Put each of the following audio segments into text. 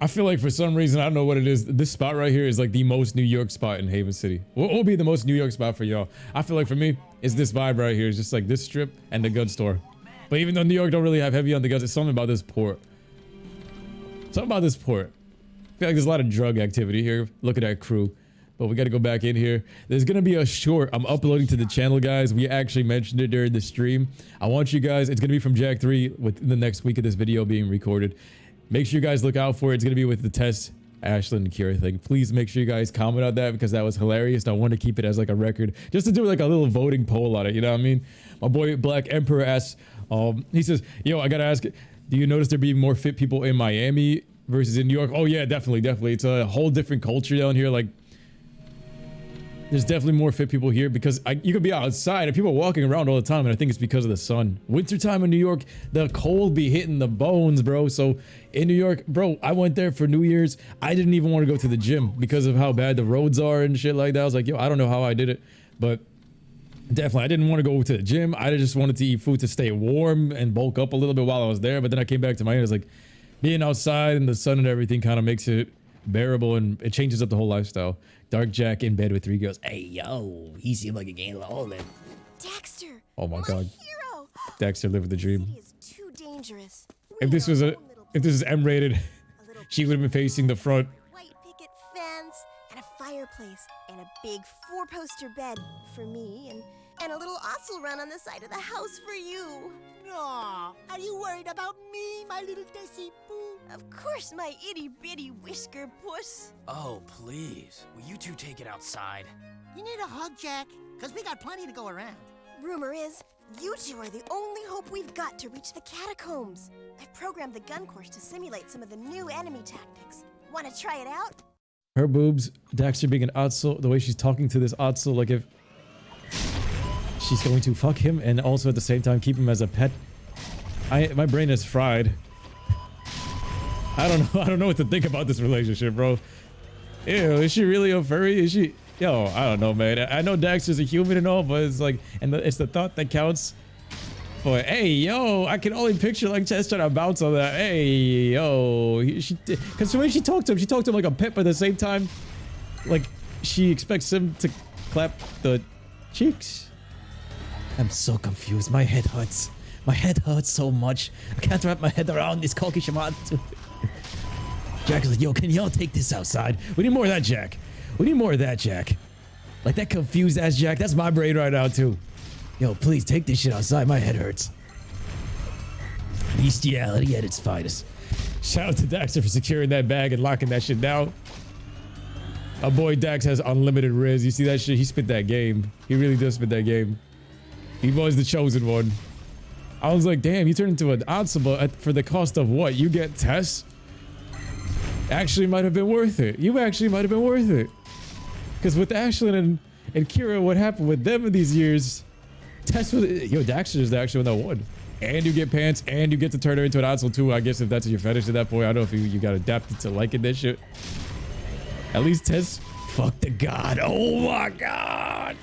I feel like for some reason, I don't know what it is. This spot right here is like the most New York spot in Haven City. What will be the most New York spot for y'all? I feel like for me, it's this vibe right here. It's just like this strip and the gun store. But even though New York don't really have heavy on the guns, it's something about this port. Something about this port. I feel like there's a lot of drug activity here. Look at that crew. But we got to go back in here. There's going to be a short I'm uploading to the channel, guys. We actually mentioned it during the stream. I want you guys, it's going to be from Jack 3 within the next week of this video being recorded. Make sure you guys look out for it. It's going to be with the Tess, Ashlyn, and Kira thing. Please make sure you guys comment on that because that was hilarious. I want to keep it as like a record just to do like a little voting poll on it. You know what I mean? My boy Black Emperor asks, he says, yo, I got to ask, do you notice there being more fit people in Miami versus in New York? Oh yeah, definitely. It's a whole different culture down here. Like, there's definitely more fit people here because you could be outside and people are walking around all the time, and I think it's because of the sun. Wintertime in New York, the cold be hitting the bones, bro. So in New York, bro, I went there for New Year's. I didn't even want to go to the gym because of how bad the roads are and shit like that. I was like, yo, I don't know how I did it, but definitely I didn't want to go to the gym. I just wanted to eat food to stay warm and bulk up a little bit while I was there. But then I came back to Miami. I was like, being outside and the sun and everything kind of makes it bearable, and it changes up the whole lifestyle. Dark Jack in bed with 3 girls. Hey, yo, he seemed like a gain of all them. Daxter. Oh my God. Hero. Daxter lived the dream. City is too dangerous. If this was if this is M-rated, she would have been facing the front. White picket fence and a fireplace and a big 4-poster bed for me and a little osel run on the side of the house for you. Aw, are you worried about me, my little Tessie Boo? Of course, my itty-bitty whisker puss. Oh, please. Will you two take it outside? You need a hug, Jack, because we got plenty to go around. Rumor is, you two are the only hope we've got to reach the catacombs. I've programmed the gun course to simulate some of the new enemy tactics. Want to try it out? Her boobs, Daxter being an Otso, the way she's talking to this Otso, like if she's going to fuck him and also at the same time keep him as a pet. My brain is fried. I don't know what to think about this relationship, bro. Ew, is she really a furry? Is she? Yo, I don't know, man. I know Daxter's a human and all, but it's like, and it's the thought that counts. But hey, yo, I can only picture like Tess trying to bounce on that. Hey, yo, because the way she talked to him like a pet, but at the same time, like she expects him to clap the cheeks. I'm so confused. My head hurts. My head hurts so much. I can't wrap my head around this Koki Shaman. Jack is like, yo, can y'all take this outside? We need more of that, Jack. We need more of that, Jack. Like that confused ass Jack. That's my brain right now, too. Yo, please take this shit outside. My head hurts. Bestiality at its finest. Shout out to Daxter for securing that bag and locking that shit down. Our boy Dax has unlimited riz. You see that shit? He spit that game. He really does spit that game. He was the chosen one. I was like, damn, you turned into an Otsuba for the cost of what? You get Tess? Actually might have been worth it. You actually might have been worth it. Because with Ashlyn and Kira, what happened with them in these years, Tess was, yo, Daxter is the actual one that won. And you get pants, and you get to turn her into an Otsul too, I guess, if that's your fetish at that point. I don't know if you got adapted to liking that shit. At least Tess, fuck the god. Oh my god.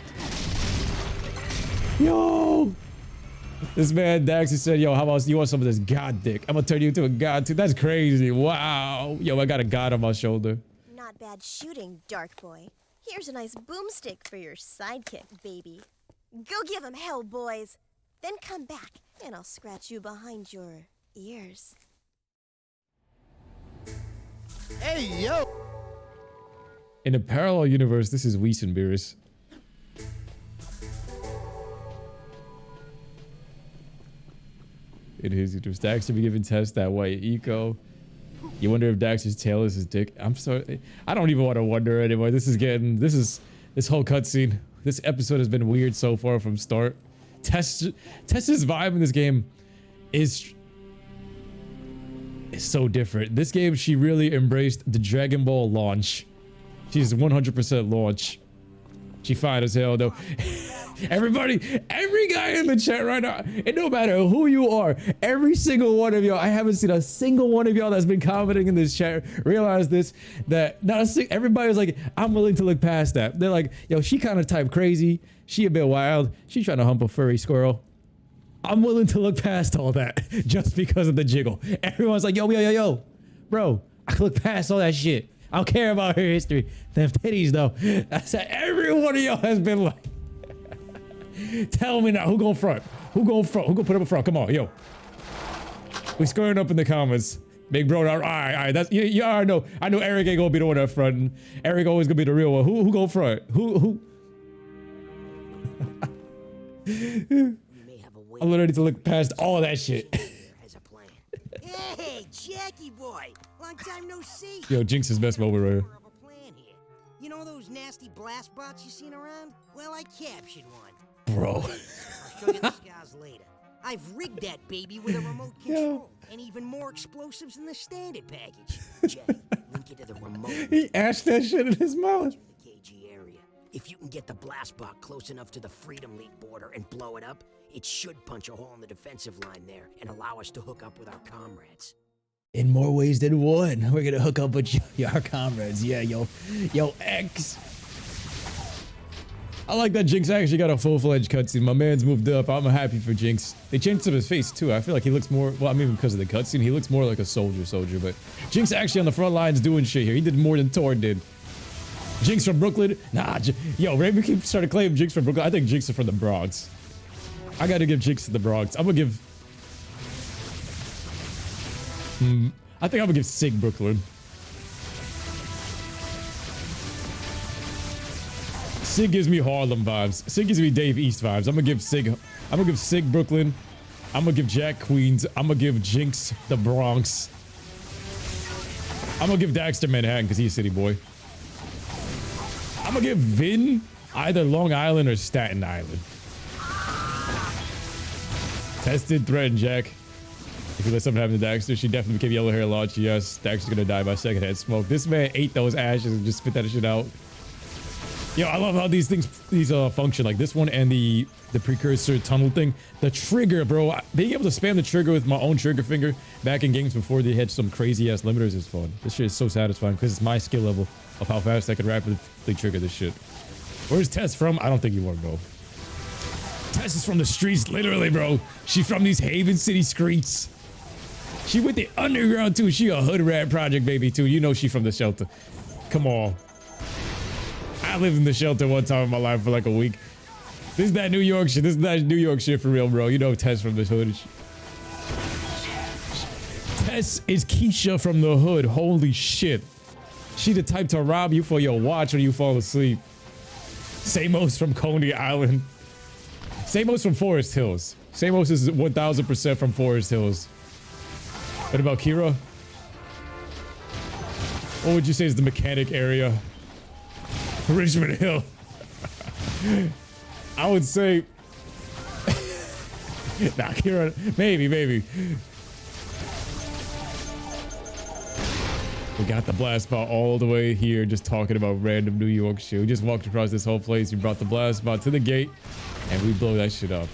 Yo. This man Daxter said, yo, how about you want some of this god dick? I'm gonna turn you into a god too. That's crazy. Wow. Yo, I got a god on my shoulder. Not bad shooting, Dark Boy. Here's a nice boomstick for your sidekick, baby. Go give him hell, boys. Then come back, and I'll scratch you behind your ears. Hey, yo! In a parallel universe, this is Weissenbeers. It is. It was Daxter be giving Tess that white eco. You wonder if Daxter's tail is his dick. I'm sorry. I don't even want to wonder anymore. This whole cutscene. This episode has been weird so far from start. Tess's vibe in this game is so different. This game, she really embraced the Dragon Ball launch. She's 100% launch. She fine as hell though. Everybody, every guy in the chat right now, and no matter who you are, every single one of y'all, I haven't seen a single one of y'all that's been commenting in this chat realize this, that not a everybody's like, I'm willing to look past that. They're like, yo, she kind of type crazy. She a bit wild. She trying to hump a furry squirrel. I'm willing to look past all that just because of the jiggle. Everyone's like, yo, bro, I can look past all that shit. I don't care about her history. Them titties though. That's how every one of y'all has been like. Tell me now, who going front? Who going front? Who gonna put up a front? Come on, yo. We squaring up in the comments. Big bro, all right, that's you already know. I know Eric ain't gonna be the one up front. Eric always gonna be the real one. Who go front? Who? I'm ready to look past all that shit. Hey, Jackie boy, long time no see. Yo, Jinx is best moment right here. You know those nasty blast bots you seen around? Well, I captured one. Bro. I'll show you the scars later. I've rigged that baby with a remote control and even more explosives than the standard package. Jack, link it to the remote. He ashed that shit in his mouth. The KG area. If you can get the blast bot close enough to the Freedom League border and blow it up, it should punch a hole in the defensive line there and allow us to hook up with our comrades. In more ways than one, we're gonna hook up with our comrades. Yeah, yo X. I like that Jinx actually got a full-fledged cutscene. My man's moved up. I'm happy for Jinx. They changed up his face too. I feel like he looks more, well, I mean, because of the cutscene, he looks more like a soldier, but Jinx actually on the front lines doing shit here. He did more than Thor did. Jinx from Brooklyn? Nah, yo, Raven keep starting to claim Jinx from Brooklyn. I think Jinx is from the Bronx. I gotta give Jinx to the Bronx. I'm gonna give... I think I'm gonna give Sig Brooklyn. Sig gives me Harlem vibes. Sig gives me Dave East vibes. I'm gonna give Sig Brooklyn. I'm gonna give Jack Queens. I'm gonna give Jinx the Bronx. I'm gonna give Daxter Manhattan because he's a city boy. I'm gonna give Vin either Long Island or Staten Island. Tested threat, Jack. If you let something happen to Daxter, she definitely became yellow hair launch. Yes, Daxter's gonna die by secondhand smoke. This man ate those ashes and just spit that shit out. Yo, I love how these function, like this one and the precursor tunnel thing. The trigger, bro. Being able to spam the trigger with my own trigger finger back in games before they had some crazy ass limiters is fun. This shit is so satisfying because it's my skill level of how fast I can rapidly trigger this shit. Where's Tess from? I don't think you want to go. Tess is from the streets, literally, bro. She's from these Haven City streets. She with the underground too. She a hood rat project baby too. You know she from the shelter. Come on. I lived in the shelter one time in my life for like a week. This is that New York shit. This is that New York shit for real, bro. You know Tess from the hood. Tess is Keisha from the hood. Holy shit. She the type to rob you for your watch when you fall asleep. Samos from Coney Island. Samos from Forest Hills. Samos is 1000% from Forest Hills. What about Kira? What would you say is the mechanic area? Richmond Hill. I would say... nah, Kira, maybe. We got the blast bot all the way here, just talking about random New York shit. We just walked across this whole place. We brought the blast bot to the gate, and we blow that shit up.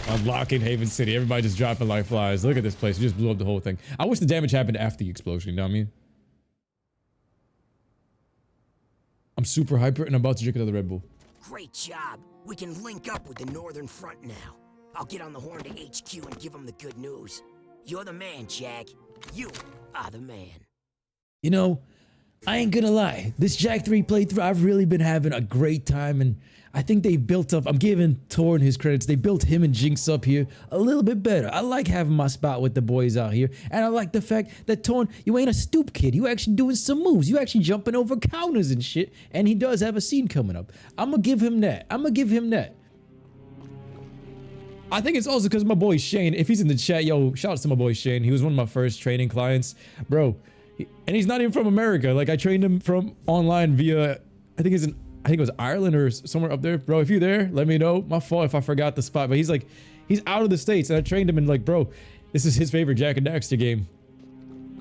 Unlocking Haven City. Everybody just dropping like flies. Look at this place. We just blew up the whole thing. I wish the damage happened after the explosion, you know what I mean? I'm super hyper and I'm about to drink another Red Bull. Great job. We can link up with the Northern Front now. I'll get on the horn to HQ and give them the good news. You're the man, Jack. You are the man. You know, I ain't gonna lie. This Jack 3 playthrough, I've really been having a great time, and I think they built up, I'm giving Torn his credits, they built him and Jinx up here a little bit better. I like having my spot with the boys out here, and I like the fact that Torn, you ain't a stoop kid. You actually doing some moves. You actually jumping over counters and shit, and he does have a scene coming up. I'm gonna give him that. I think it's also because my boy Shane, if he's in the chat, yo, shout out to my boy Shane. He was one of my first training clients, bro. And he's not even from America. Like, I trained him from online via, I think it was Ireland or somewhere up there. Bro, if you're there, let me know. My fault if I forgot the spot. But he's like, he's out of the States. And I trained him and like, bro, this is his favorite Jak and Daxter game.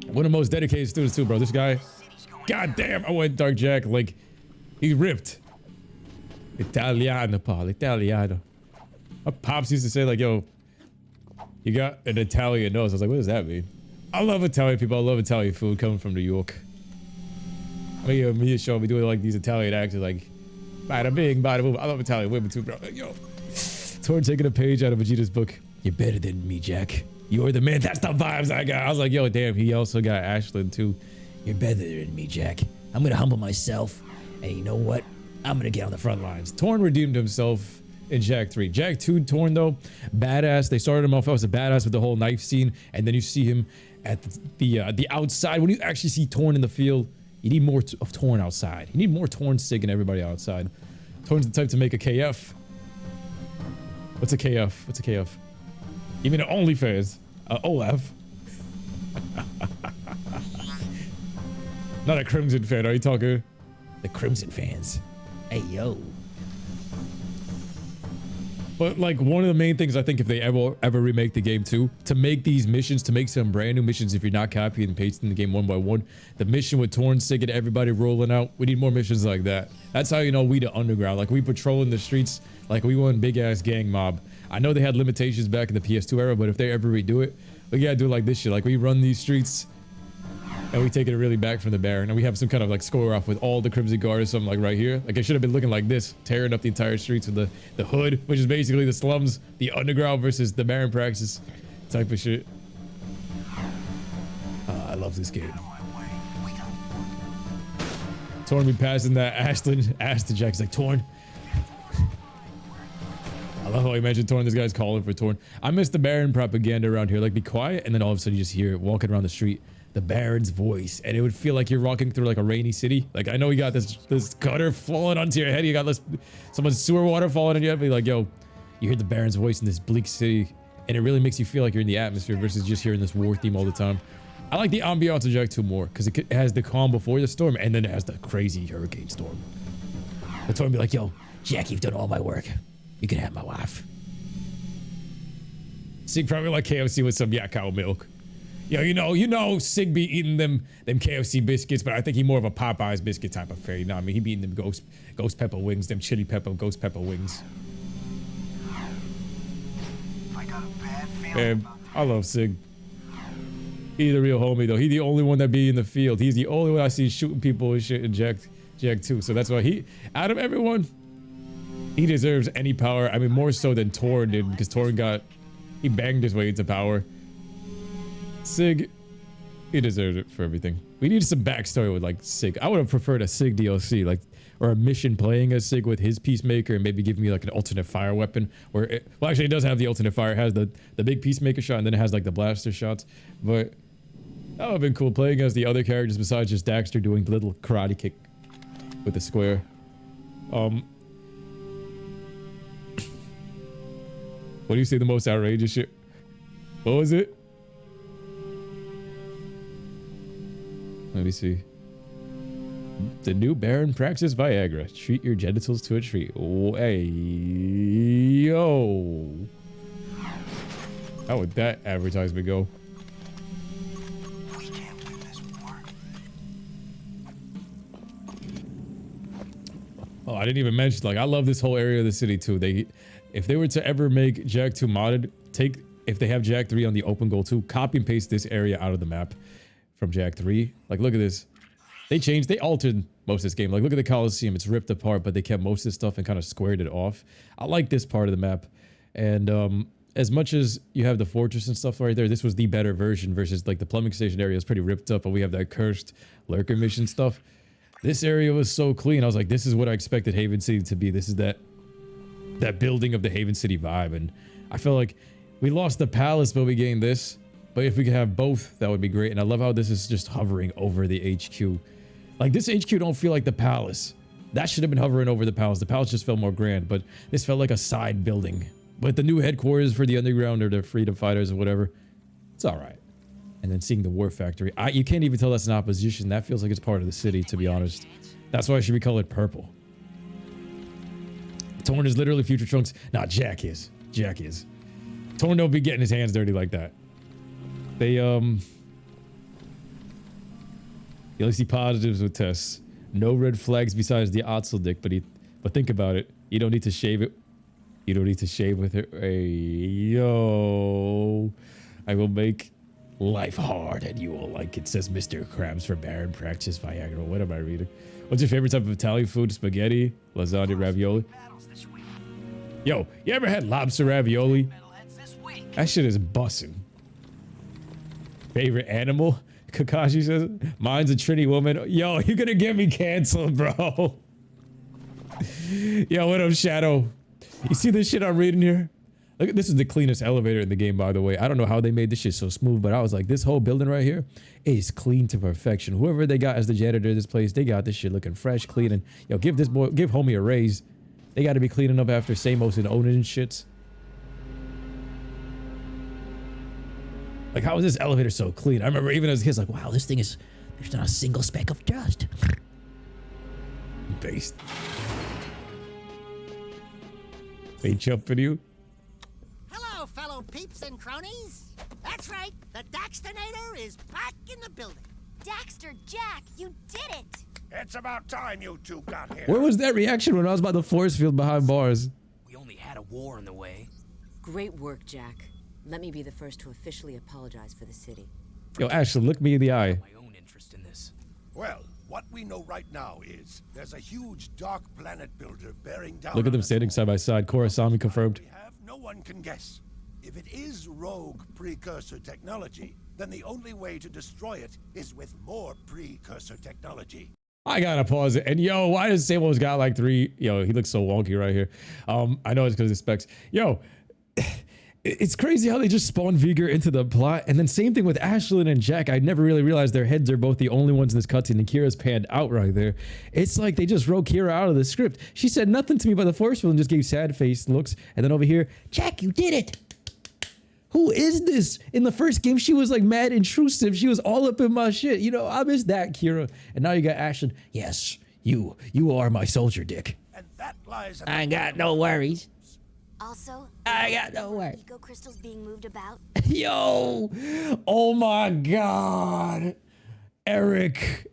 One of the most dedicated students too, bro. This guy, god damn, I went Dark Jak. Like, he ripped. Italiano, Paul, Italiano. My pops used to say like, yo, you got an Italian nose. I was like, what does that mean? I love Italian people. I love Italian food coming from New York. Me and Sean, we do like these Italian accents, like bada bing, bada boom. I love Italian women too, bro. Like, yo, Torn taking a page out of Vegeta's book. You're better than me, Jack. You're the man. That's the vibes I got. I was like, yo, damn. He also got Ashland too. You're better than me, Jack. I'm gonna humble myself, and you know what? I'm gonna get on the front lines. Torn redeemed himself in Jak 3. Jak 2, Torn though, badass. They started him off as a badass with the whole knife scene, and then you see him at the outside. When you actually see Torn in the field, you need more of Torn outside. You need more Torn, Sig, and everybody outside. Torn's the type to make a KF. What's a KF? What's a KF? Even an OnlyFans. OF. Not a Crimson fan, are you talking? The Crimson fans. Hey, yo. But like one of the main things I think if they ever remake the game too, to make these missions, to make some brand new missions if you're not copying and pasting the game one by one, the mission with Torn, Sig, and everybody rolling out, we need more missions like that. That's how you know we the underground. Like we patrolling the streets like we one big ass gang mob. I know they had limitations back in the PS2 era, but if they ever redo it, we gotta do it like this shit. Like we run these streets and we take it really back from the Baron, and we have some kind of like score off with all the Crimson Guard or something like right here. Like it should have been looking like this, tearing up the entire streets with the hood, which is basically the slums, the underground versus the Baron Praxis type of shit. I love this game. Torn be passing that Ashton ass to Jack. He's like, Torn. I love how you mentioned Torn. This guy's calling for Torn. I miss the Baron propaganda around here. Like be quiet, and then all of a sudden you just hear it walking around the street. The Baron's voice, and it would feel like you're walking through like a rainy city. Like I know you got this gutter falling onto your head, you got someone's sewer water falling on your head, but like, yo, you hear the Baron's voice in this bleak city, and it really makes you feel like you're in the atmosphere versus just hearing this war theme all the time. I like the ambiance of Jak 2 more because it has the calm before the storm, and then it has the crazy hurricane storm. The Torn be like, yo, Jack, you've done all my work. You can have my wife. Sig probably like KFC with some yak cow milk. Yo, you know, Sig be eating them KFC biscuits, but I think he more of a Popeyes biscuit type of fare. You know what I mean? He be eating them ghost pepper wings, them chili pepper, ghost pepper wings. Man, I love Sig. He's a real homie though. He's the only one that be in the field. He's the only one I see shooting people and shit in Jak 2. So that's why out of everyone, he deserves any power. I mean, more so than Torn did, because Torn he banged his way into power. Sig, he deserves it for everything. We need some backstory with like Sig. I would have preferred a Sig DLC, like, or a mission playing as Sig with his Peacemaker, and maybe give me like an alternate fire weapon. Well, actually, it does have the alternate fire. It has the big Peacemaker shot, and then it has like the blaster shots. But that would have been cool playing as the other characters besides just Daxter doing the little karate kick with the square. What do you say the most outrageous shit? What was it? Let me see. The new Baron Praxis Viagra. Treat your genitals to a treat. Oh, hey, yo. How would that advertisement go? We can't win this war. Oh, I didn't even mention, like, I love this whole area of the city too. If they were to ever make Jak 2 modded, if they have Jak 3 on the open goal too, copy and paste this area out of the map from Jak 3. Like, look at this. They altered most of this game. Like, look at the Coliseum. It's ripped apart, but they kept most of this stuff and kind of squared it off. I like this part of the map. And as much as you have the fortress and stuff right there, this was the better version versus like the plumbing station area is pretty ripped up, but we have that cursed lurker mission stuff. This area was so clean. I was like, this is what I expected Haven City to be. This is that building of the Haven City vibe. And I feel like we lost the palace, but we gained this. But if we could have both, that would be great. And I love how this is just hovering over the HQ. Like, this HQ don't feel like the palace. That should have been hovering over the palace. The palace just felt more grand, but this felt like a side building. But the new headquarters for the underground or the freedom fighters or whatever, it's all right. And then seeing the war factory, you can't even tell that's an opposition. That feels like it's part of the city, to be honest. That's why it should be colored purple. Torn is literally Future Trunks. Nah, Jak is. Jak is. Torn don't be getting his hands dirty like that. They, you only see positives with Tess. No red flags besides the Otzel dick, but think about it. You don't need to shave it. You don't need to shave with her. Hey, yo. I will make life hard and you will like it, says Mr. Krabs for Baron Praxis Viagra. What am I reading? What's your favorite type of Italian food? Spaghetti, lasagna, ravioli? Yo, you ever had lobster ravioli? That shit is bussin'. Favorite animal? Kakashi says, mine's a Trini woman. Yo, you're gonna get me canceled, bro. Yo, what up, Shadow? You see this shit I'm reading here? Look, this is the cleanest elevator in the game, by the way. I don't know how they made this shit so smooth, but I was like, this whole building right here is clean to perfection. Whoever they got as the janitor of this place, they got this shit looking fresh, clean, and yo, give homie a raise. They got to be cleaning up after Samos and owning shits. Like, how is this elevator so clean? I remember even as kids, like, wow, this thing is, there's not a single speck of dust. Based. They jumping you. Hello, fellow peeps and cronies. That's right, the Daxternator is back in the building. Daxter, Jack, you did it! It's about time you two got here. Where was that reaction when I was by the force field behind bars? We only had a war in the way. Great work, Jack. Let me be the first to officially apologize for the city. Yo, Ashley, look me in the eye. My own interest in this. Well, what we know right now is there's a huge dark planet builder bearing down. Look at them on us standing all. side by side. Korasami confirmed. We have, no one can guess. If it is rogue precursor technology, then the only way to destroy it is with more precursor technology. I gotta pause it. And yo, why does Samuel's got like 3? Yo, he looks so wonky right here. I know it's because of specs. Yo, it's crazy how they just spawned Vigor into the plot. And then same thing with Ashlyn and Jack. I never really realized their heads are both the only ones in this cutscene, and Kira's panned out right there. It's like they just wrote Kira out of the script. She said nothing to me by the force field and just gave sad face looks. And then over here, Jack, you did it. Who is this? In the first game, she was like mad intrusive. She was all up in my shit. You know, I miss that, Kira. And now you got Ashlyn. Yes, you are my soldier, Dick. And that lies at I ain't got no worries. Also, I got no worries. eco crystals being moved about. Yo, oh my God. Eric,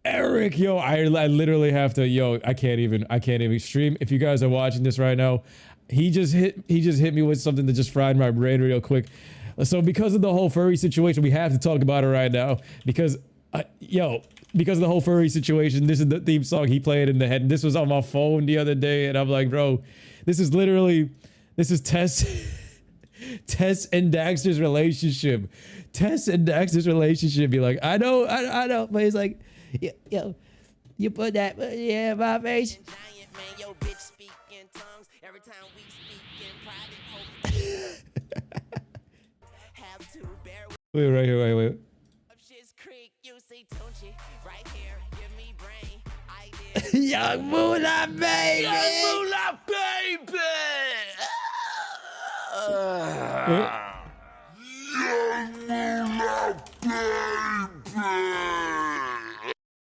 yo, I literally have to, yo, I can't even stream. If you guys are watching this right now, he just hit me with something that just fried my brain real quick. So because of the whole furry situation, we have to talk about it right now because because of the whole furry situation, this is the theme song he played in the head. And this was on my phone the other day. And I'm like, bro, this is Tess and Daxter's relationship. Tess and Daxter's relationship be like, I know, but it's like, yo, you put that in my face. Giant man, yo, bitch speak in tongues. Every time we speak in private, hope have to bear with Wait, right here, wait. shit's creek. You see Tunchi right here. Give me brain. I did. Young Moolah, baby. Moolah, baby!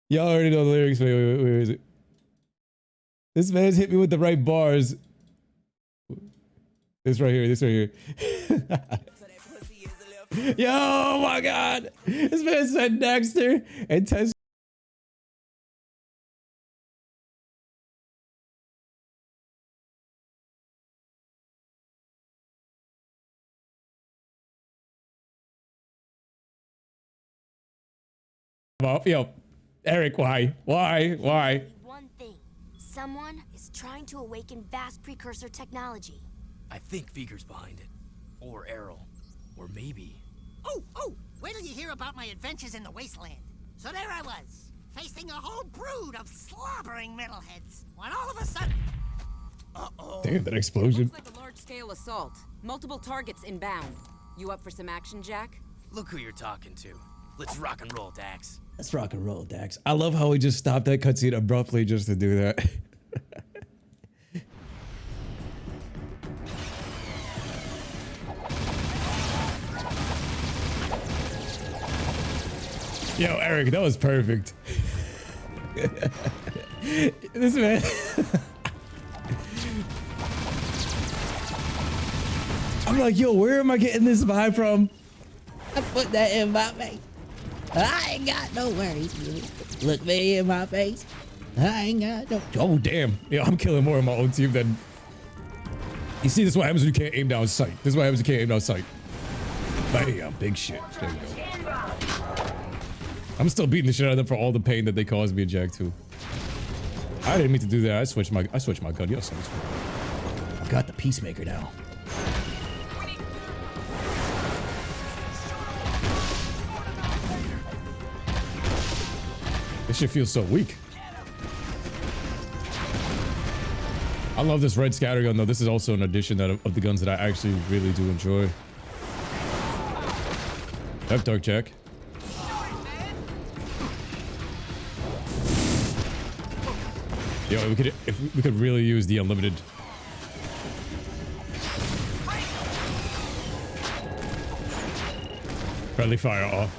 Y'all already know the lyrics. Wait, where is it? This man's hit me with the right bars. This right here. Yo, oh my God. This man said Daxter and Tess. Yo, Eric, why? One thing. Someone is trying to awaken vast precursor technology. I think Vigor's behind it. Or Errol. Or maybe... Oh, wait till you hear about my adventures in the Wasteland. So there I was, facing a whole brood of slobbering metalheads, when all of a sudden... Damn, that explosion. Looks like a large-scale assault. Multiple targets inbound. You up for some action, Jack? Look who you're talking to. Let's rock and roll, Dax. Let's rock and roll, Dax. I love how he just stopped that cutscene abruptly just to do that. Yo, Eric, that was perfect. This man. I'm like, yo, where am I getting this vibe from? I put that in my face. I ain't got no worries. Look me in my face. I ain't got no. Oh, damn. Yo, I'm killing more of my own team than. You see, this is what happens when you can't aim down sight. Bam, big shit. There we go. I'm still beating the shit out of them for all the pain that they caused me and Jack too. I didn't mean to do that. I switched my gun. Yo, son. I've got the Peacemaker now. This shit feels so weak. I love this red scatter gun though. This is also an addition of the guns that I actually really do enjoy. F Dark Jack. Yo, we could really use the unlimited. Friendly fire off.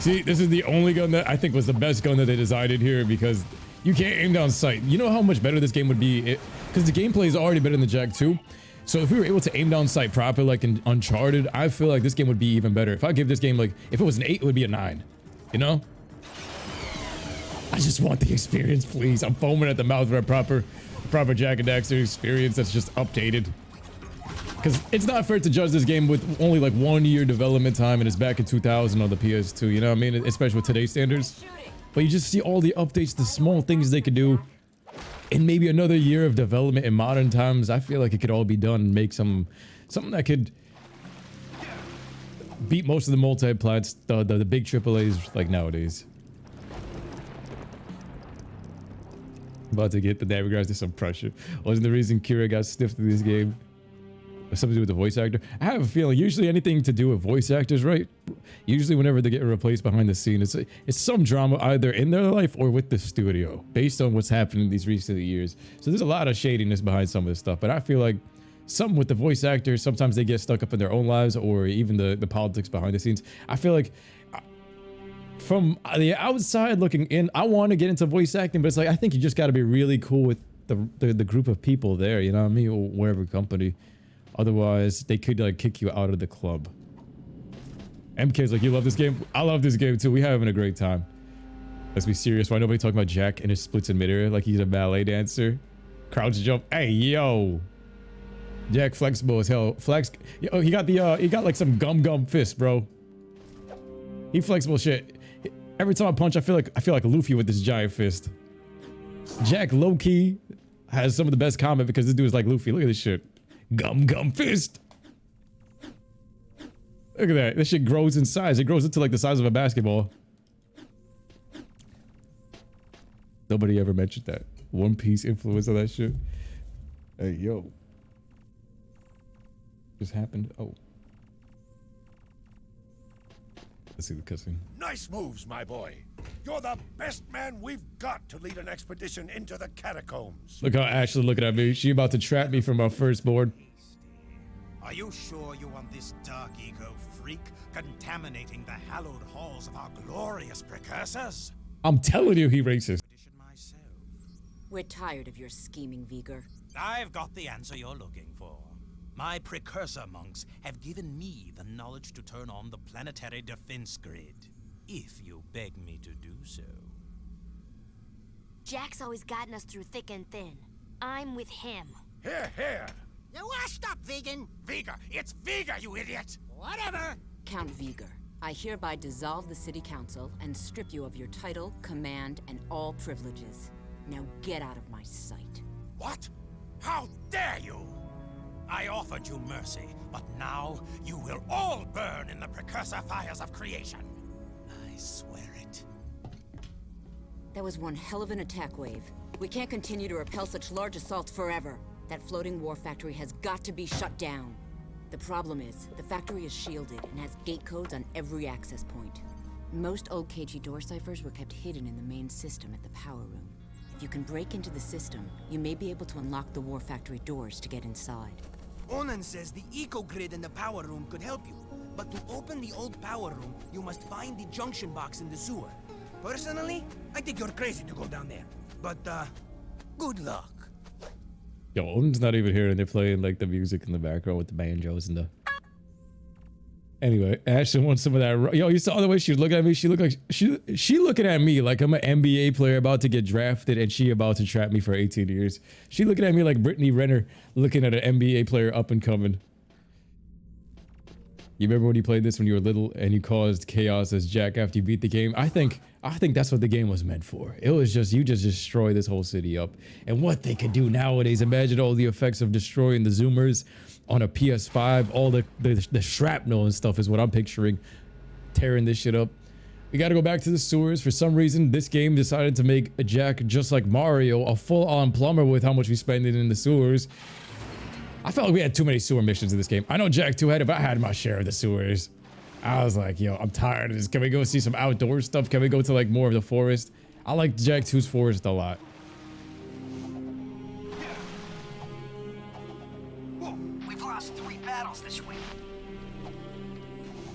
See, this is the only gun that I think was the best gun that they designed here because you can't aim down sight. You know how much better this game would be? Because the gameplay is already better than the Jack 2. So if we were able to aim down sight properly like in Uncharted, I feel like this game would be even better. If I give this game like, if it was an 8, it would be a 9. You know? I just want the experience, please. I'm foaming at the mouth for a proper Jack and Daxter experience that's just updated. Because it's not fair to judge this game with only like 1 year development time and it's back in 2000 on the PS2, you know what I mean? Especially with today's standards. But you just see all the updates, the small things they could do. In maybe another year of development in modern times, I feel like it could all be done and make something that could beat most of the multi-plats, the big AAAs like nowadays. About to get the Navigator to some pressure. Wasn't the reason Kira got sniffed in this game? Something to do with the voice actor. I have a feeling usually anything to do with voice actors, right? Usually whenever they get replaced behind the scene, it's some drama either in their life or with the studio based on what's happened in these recent years. So there's a lot of shadiness behind some of this stuff, but I feel like some with the voice actors, sometimes they get stuck up in their own lives or even the politics behind the scenes. I feel like from the outside looking in, I want to get into voice acting, but it's like, I think you just got to be really cool with the group of people there, you know what I mean? Or wherever company. Otherwise, they could like kick you out of the club. MK's like, you love this game? I love this game too. We having a great time. Let's be serious. Why nobody talking about Jack and his splits in midair like he's a ballet dancer? Crouch jump. Hey, yo. Jack flexible as hell. Yo, he got like some gum fist, bro. He flexible shit. Every time I punch, I feel like Luffy with this giant fist. Jack low key has some of the best comment because this dude is like Luffy. Look at this shit. Gum fist. Look at that. This shit grows in size. It grows into like the size of a basketball. Nobody ever mentioned that. One Piece influence on that shit. Hey, yo. Just happened. Oh. Let's see the cutscene. Nice moves, my boy. You're the best man we've got to lead an expedition into the catacombs. Look how Ashley looking at me. She about to trap me from our first board. Are you sure you want this dark ego freak contaminating the hallowed halls of our glorious precursors? I'm telling you, he racist. We're tired of your scheming, Vigor. I've got the answer you're looking for. My precursor monks have given me the knowledge to turn on the planetary defense grid, if you beg me to do so. Jack's always gotten us through thick and thin. I'm with him. Here. You're washed up, vegan. Vigor! It's Vigor, you idiot! Whatever. Count Vigor, I hereby dissolve the city council and strip you of your title, command, and all privileges. Now get out of my sight. What? How dare you! I offered you mercy, but now you will all burn in the precursor fires of creation. I swear it. That was one hell of an attack wave. We can't continue to repel such large assaults forever. That floating war factory has got to be shut down. The problem is, the factory is shielded and has gate codes on every access point. Most old KG door ciphers were kept hidden in the main system at the power room. If you can break into the system, you may be able to unlock the war factory doors to get inside. Onan says the eco-grid in the power room could help you. But to open the old power room, you must find the junction box in the sewer. Personally, I think you're crazy to go down there. But, good luck. Yo, Odin's not even here and they're playing like the music in the background with the banjos and the... Anyway, Ashley wants some of that. Yo, you saw the way she was looking at me? She looked like... She looking at me like I'm an NBA player about to get drafted and she about to trap me for 18 years. She looking at me like Brittany Renner looking at an NBA player up and coming. You remember when you played this when you were little and you caused chaos as Jack after you beat the game? I think that's what the game was meant for. It was just, you just destroy this whole city up. And what they could do nowadays, imagine all the effects of destroying the zoomers on a PS5, all the shrapnel and stuff is what I'm picturing, tearing this shit up. We got to go back to the sewers. For some reason, this game decided to make Jack, just like Mario, a full-on plumber with how much we spend in the sewers. I felt like we had too many sewer missions in this game. I know Jack 2 had it, but I had my share of the sewers. I was like, yo, I'm tired of this. Can we go see some outdoor stuff? Can we go to like more of the forest? I like Jack 2's forest a lot. We've lost 3 battles this week.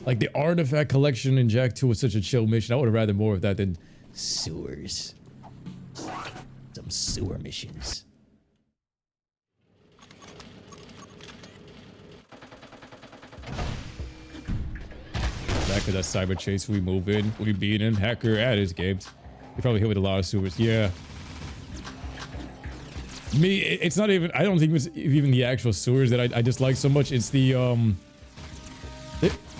Like the artifact collection in Jack 2 was such a chill mission. I would have rather more of that than sewers. Some sewer missions. Back to that cyber chase, we move in, we beat in, hacker at his games. He probably hit with a lot of sewers. Yeah. Me, it's not even, I don't think it's even the actual sewers that I dislike so much. It's the,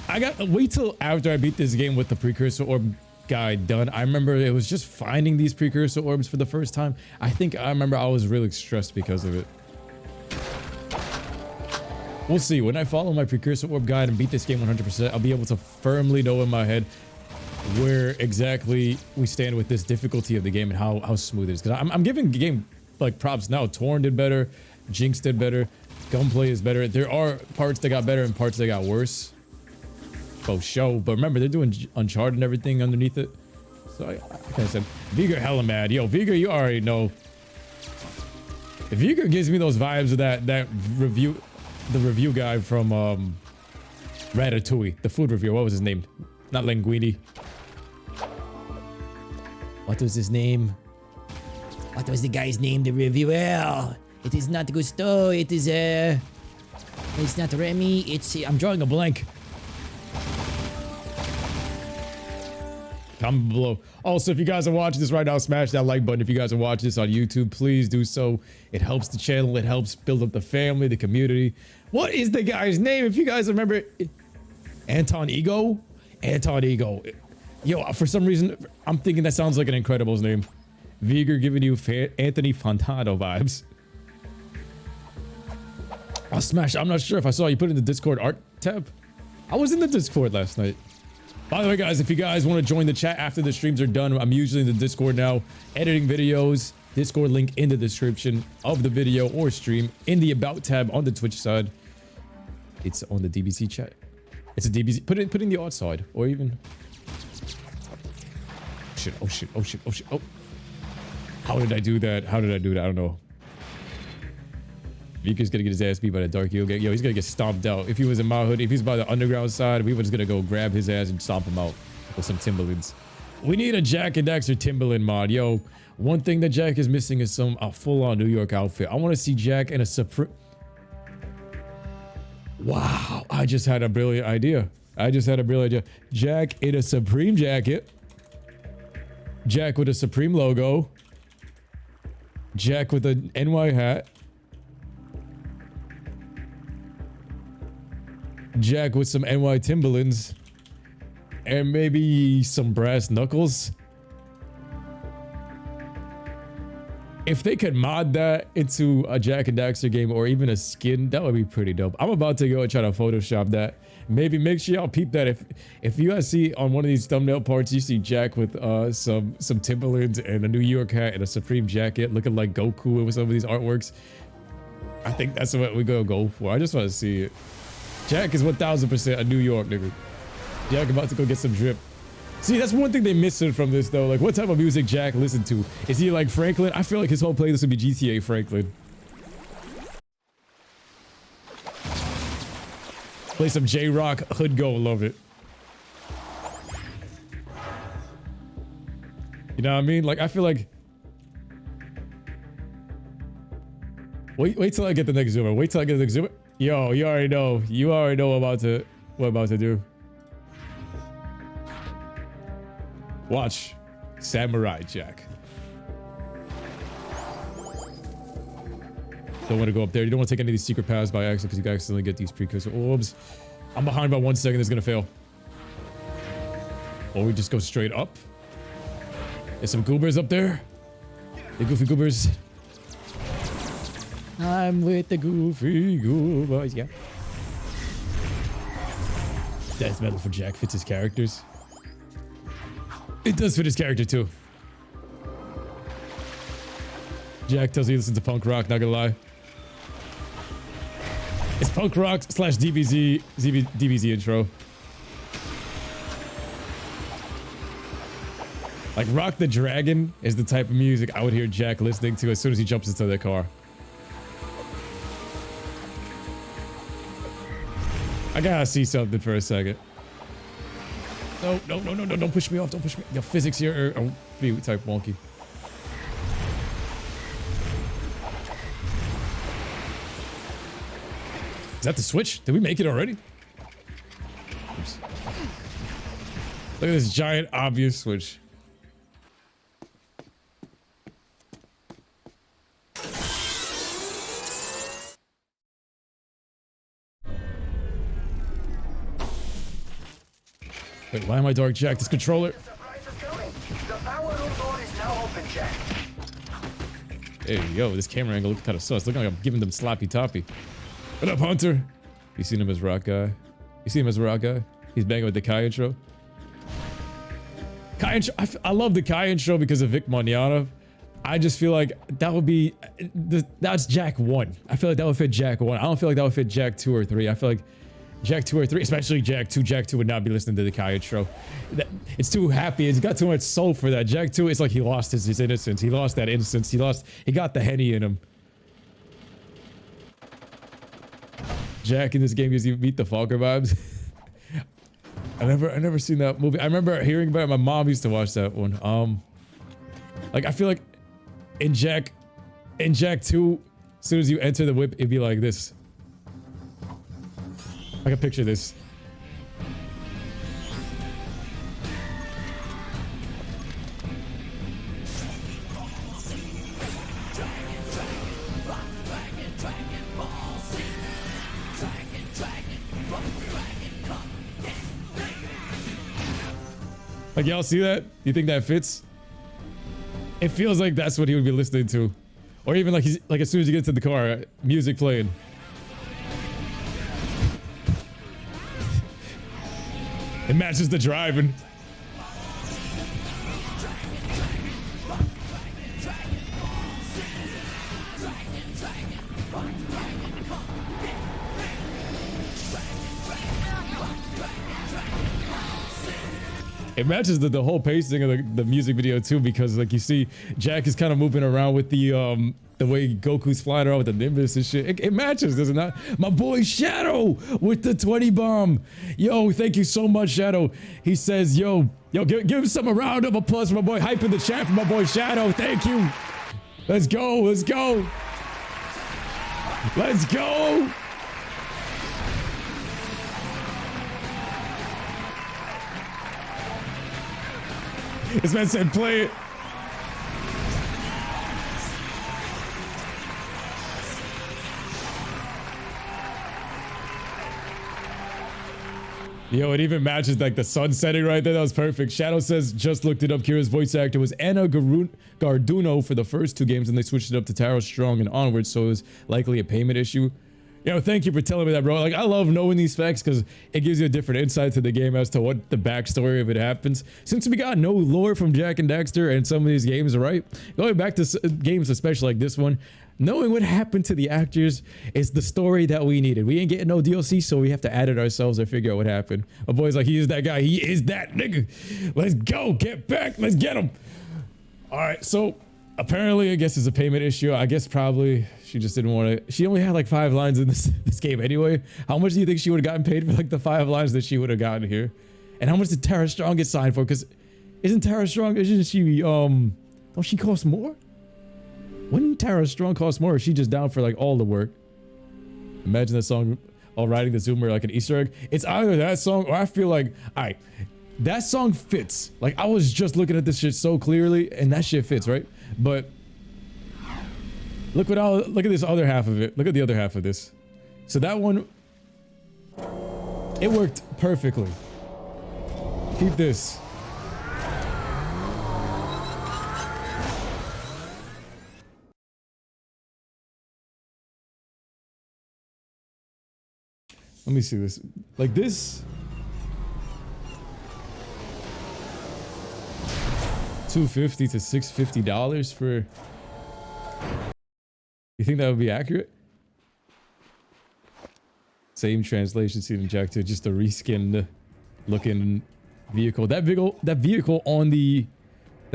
I got, wait till after I beat this game with the precursor orb guide done. I remember it was just finding these precursor orbs for the first time. I remember I was really stressed because of it. We'll see. When I follow my precursor orb guide and beat this game 100%, I'll be able to firmly know in my head where exactly we stand with this difficulty of the game and how smooth it is. Because I'm giving the game like props now. Torn did better. Jinx did better. Gunplay is better. There are parts that got better and parts that got worse. Oh, show. But remember, they're doing Uncharted and everything underneath it. So I kind of said, Vigor hella mad. Yo, Vigor, you already know. If Vigor gives me those vibes of that review... The review guy from Ratatouille, the food reviewer. What was his name? Not Linguini. What was his name? What was the guy's name? The reviewer. It is not Gusto. It is it's not Remy. It's I'm drawing a blank. Comment below. Also, if you guys are watching this right now, smash that like button. If you guys are watching this on YouTube, please do so. It helps the channel. It helps build up the family, the community. What is the guy's name? If you guys remember, Anton Ego? Anton Ego. Yo, for some reason, I'm thinking that sounds like an Incredibles name. Vigor giving you Anthony Fontano vibes. Oh, smash. I'm not sure if I saw you put in the Discord art tab. I was in the Discord last night. By the way, guys, if you guys want to join the chat after the streams are done, I'm usually in the Discord now, editing videos. Discord link in the description of the video or stream, in the About tab on the Twitch side. It's on the DBC chat. It's a DBC. Put in the art side, or even... Shit, oh shit, oh shit, oh shit, oh. How did I do that? How did I do that? I don't know. Vika's gonna get his ass beat by the Dark Yo, he's gonna get stomped out. If he was in my hood, if he's by the underground side, we were just gonna go grab his ass and stomp him out with some Timberlands. We need a Jack and Daxter Timberland mod. Yo, one thing that Jack is missing is a full-on New York outfit. I want to see Jack in a Supreme... Wow, I just had a brilliant idea. Jack in a Supreme jacket. Jack with a Supreme logo. Jack with an NY hat. Jack with some NY Timberlands. And maybe some brass knuckles. If they could mod that into a Jack and Daxter game or even a skin, that would be pretty dope. I'm about to go and try to Photoshop that. Maybe make sure y'all peep that. If you guys see on one of these thumbnail parts, you see Jack with some Timberlands and a New York hat and a Supreme jacket looking like Goku with some of these artworks. I think that's what we gonna go for. I just want to see it. Jack is 1000% a New York nigga. Jack about to go get some drip. See, that's one thing they missing from this though. Like, what type of music Jack listen to? Is he like Franklin? I feel like his whole playlist would be GTA Franklin. Play some J-Rock, Hood Go, love it. You know what I mean? Like, I feel like... Wait till I get the next zoomer. Wait till I get the next zoomer. Yo, you already know. You already know what I'm about to do. Watch. Samurai Jack. Don't want to go up there. You don't want to take any of these secret paths by accident because you can accidentally get these precursor orbs. I'm behind by 1 second. It's gonna fail. Or we just go straight up. There's some goobers up there. The goofy goobers. I'm with the goofy goobers. Yeah. Death metal for Jack fits his characters. It does fit his character too. Jack tells you he listens to punk rock, not gonna lie. It's punk rock / DBZ intro. Like Rock the Dragon is the type of music I would hear Jack listening to as soon as he jumps into the car. I gotta see something for a second. No, don't push me off, don't push me. Your physics here are type wonky. Is that the switch? Did we make it already? Oops. Look at this giant obvious switch. Wait, why am I dark Jack? This controller. Hey, yo, this camera angle looks kind of sus. Looking like I'm giving them sloppy toppy. What up, Hunter? You seen him as rock guy? You seen him as a rock guy? He's banging with the Kai intro. Kai intro. I love the Kai intro because of Vic Mañana. I just feel like that would be that's Jack 1. I feel like that would fit Jack 1. I don't feel like that would fit Jack 2 or 3. I feel like Jack 2 or 3, especially Jack 2. Jack 2 would not be listening to the Kai intro. It's too happy. It's got too much soul for that. Jack 2, it's like he lost his innocence. He lost that innocence. He got the Henny in him. Jack in this game gives you Meet the Falker vibes. I never seen that movie. I remember hearing about it. My mom used to watch that one. Like I feel like in Jack 2, as soon as you enter the whip, it'd be like this. I can picture this. Like, y'all see that? You think that fits? It feels like that's what he would be listening to. Or even like he's like as soon as you get to the car, music playing. It matches the driving. It matches the whole pacing of the music video too, because like you see Jack is kind of moving around with the way Goku's flying around with the Nimbus and shit. It matches, does it not? My boy Shadow with the 20 bomb. Yo, thank you so much, Shadow. He says, yo, give him some a round of applause for my boy. Hype in the chat for my boy Shadow. Thank you. Let's go. Let's go. Let's go. This man said play it. Yo, it even matches like the sun setting right there. That was perfect. Shadow says, just looked it up. Kira's voice actor was Anna Garduno for the first 2 games, and they switched it up to Tara Strong and onwards, so it was likely a payment issue. Yo, thank you for telling me that, bro. Like, I love knowing these facts because it gives you a different insight to the game as to what the backstory of it happens. Since we got no lore from Jack and Daxter and some of these games, right? Going back to games, especially like this one, knowing what happened to the actors is the story that we needed. We ain't getting no DLC, so we have to add it ourselves or figure out what happened. My boy's like, he is that guy. He is that nigga. Let's go. Get back. Let's get him. All right, so apparently, I guess it's a payment issue. I guess probably she just didn't want to. She only had like 5 lines in this game anyway. How much do you think she would have gotten paid for like the 5 lines that she would have gotten here? And how much did Tara Strong get signed for? Because isn't Tara Strong, isn't she, don't she cost more? Wouldn't Tara Strong cost more? Or is she just down for like all the work? Imagine that song, all riding the Zoomer like an Easter egg. It's either that song or I feel like, all right, that song fits. Like I was just looking at this shit so clearly and that shit fits, right? But look at this other half of it. Look at the other half of this. So that one, It worked perfectly. Keep this. Let me see this. Like this. $250 to $650 for. You think that would be accurate? Same translation scene in Jak 2, just a reskinned looking vehicle. That vehicle on the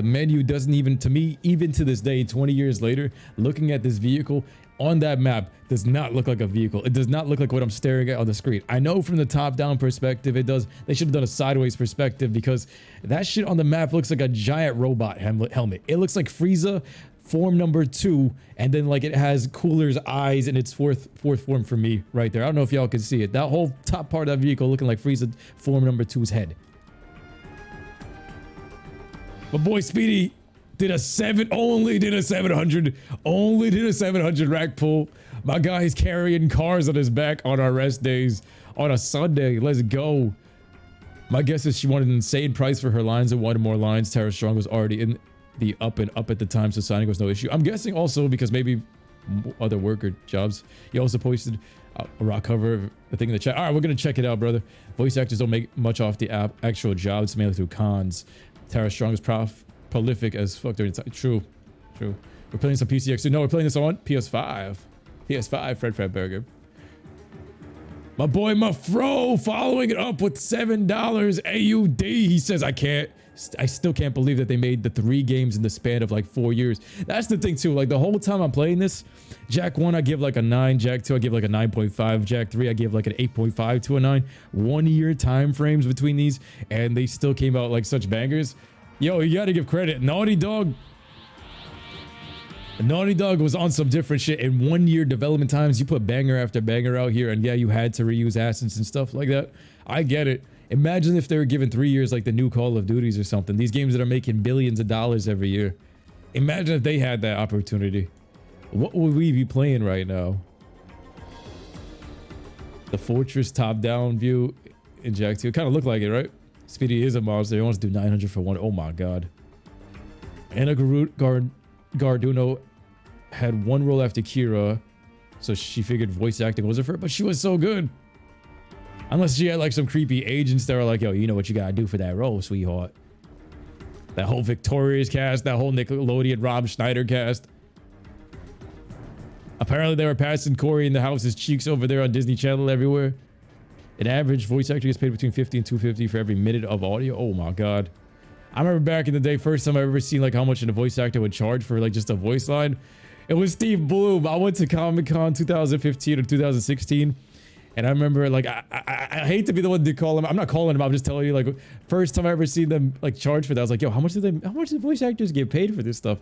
menu doesn't even, to me, even to this day, 20 years later, looking at this vehicle on that map does not look like a vehicle. It does not look like what I'm staring at on the screen. I know from the top-down perspective it does. They should have done a sideways perspective because that shit on the map looks like a giant robot helmet. It looks like Frieza form number 2, and then like it has Cooler's eyes in its fourth form for me right there. I don't know if y'all can see it. That whole top part of that vehicle looking like Frieza form number 2's head. My boy Speedy only did a 700 rack pull. My guy's carrying cars on his back on our rest days on a Sunday. Let's go. My guess is she wanted an insane price for her lines and wanted more lines. Tara Strong was already in the up and up at the time, so signing was no issue. I'm guessing also because maybe other worker jobs. He also posted a rock cover of the thing in the chat. All right, we're gonna check it out, brother. Voice actors don't make much off the actual jobs, mainly through cons. Tara Strong is prolific as fuck during the time. True. We're playing some PCX2. No, we're playing this on PS5. Fred Burger. My boy Mafro following it up with $7 AUD. He says, I still can't believe that they made the 3 games in the span of like 4 years. That's the thing too. Like the whole time I'm playing this, Jak 1 I give like a 9, Jak 2 I give like a 9.5, Jak 3 I give like an 8.5 to a 9. 1 year time frames between these, and they still came out like such bangers. Yo, you gotta give credit. Naughty Dog was on some different shit. In 1 year development times, you put banger after banger out here, and yeah, you had to reuse assets and stuff like that. I get it. Imagine if they were given 3 years like the new Call of Duties or something. These games that are making billions of dollars every year. Imagine if they had that opportunity. What would we be playing right now? The Fortress top-down view in Jak 2. Kind of look like it, right? Speedy is a monster. He wants to do 900 for 1. Oh my god. Anna Garduno had 1 role after Kira, so she figured voice acting wasn't for her, but she was so good. Unless she had like some creepy agents that were like, yo, you know what you gotta do for that role, sweetheart. That whole Victorious cast, that whole Nickelodeon Rob Schneider cast. Apparently they were passing Corey in the house's cheeks over there on Disney Channel everywhere. An average voice actor gets paid between $50 and $250 for every minute of audio. Oh my god. I remember back in the day, first time I ever seen like how much a voice actor would charge for like just a voice line. It was Steve Bloom. I went to Comic-Con 2015 or 2016. And I remember, like, I hate to be the one to call him. I'm not calling him. I'm just telling you, like, first time I ever seen them like charge for that. I was like, yo, how much do voice actors get paid for this stuff?